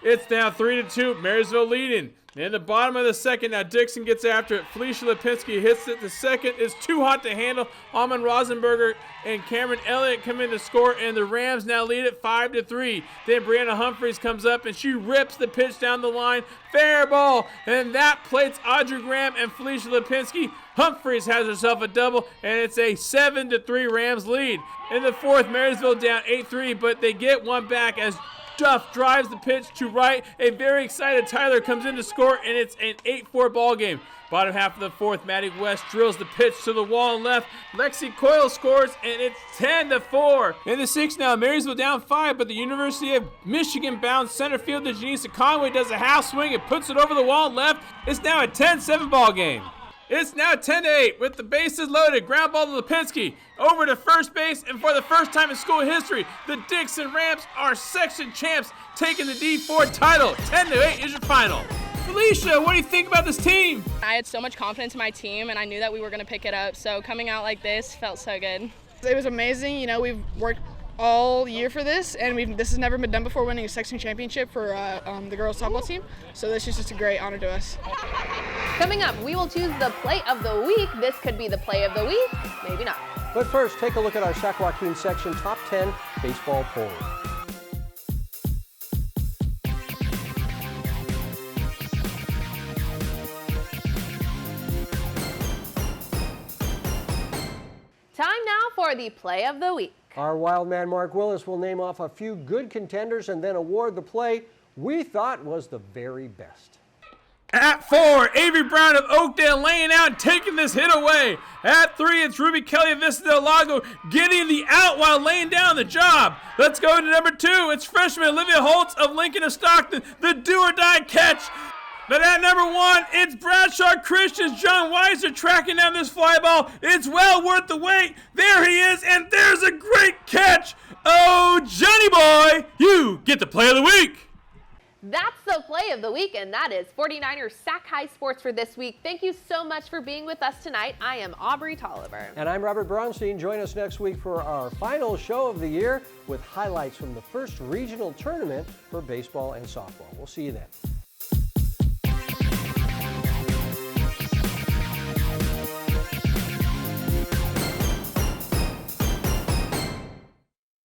It's now 3-2, Marysville leading. In the bottom of the second, now Dixon gets after it. Felicia Lipinski hits it. The second is too hot to handle. Almond Rosenberger and Cameron Elliott come in to score, and the Rams now lead it 5-3. Then Brianna Humphreys comes up, and she rips the pitch down the line. Fair ball, and that plates Audrey Graham and Felicia Lipinski. Humphreys has herself a double, and it's a 7-3 Rams lead. In the fourth, Marysville down 8-3, but they get one back as Duff drives the pitch to right. A very excited Tyler comes in to score, and it's an 8-4 ball game. Bottom half of the fourth, Maddie West drills the pitch to the wall and left. Lexi Coyle scores, and it's 10-4. In the sixth now, Marysville down 5, but the University of Michigan bound center fielder Janisa Conway does a half swing and puts it over the wall and left. It's now a 10-7 ball game. It's now 10-8 with the bases loaded. Ground ball to Lipinski over to first base, and for the first time in school history, the Dixon Rams are section champs, taking the D4 title. 10-8 is your final. Felicia, what do you think about this team? I had so much confidence in my team, and I knew that we were going to pick it up, so coming out like this felt so good. It was amazing. We've worked all year for this, and this has never been done before, winning a section championship for the girls softball team. So this is just a great honor to us. Coming up, we will choose the play of the week. This could be the play of the week, maybe not. But first, take a look at our Sac Joaquin section top 10 baseball poll. Time now for the play of the week. Our wild man Mark Willis will name off a few good contenders and then award the play we thought was the very best. At 4, Avery Brown of Oakdale laying out and taking this hit away. At 3, it's Ruby Kelly of Vista Del Lago getting the out while laying down the job. Let's go to number 2. It's freshman Olivia Holtz of Lincoln of Stockton, the do-or-die catch. But at number 1, it's Bradshaw Christian's John Weiser tracking down this fly ball. It's well worth the wait. There he is, and there's a great catch. Oh, Johnny boy, you get the play of the week. That's the play of the week, and that is 49ers Sac-Hi Sports for this week. Thank you so much for being with us tonight. I am Aubrey Tolliver. And I'm Robert Braunstein. Join us next week for our final show of the year with highlights from the first regional tournament for baseball and softball. We'll see you then.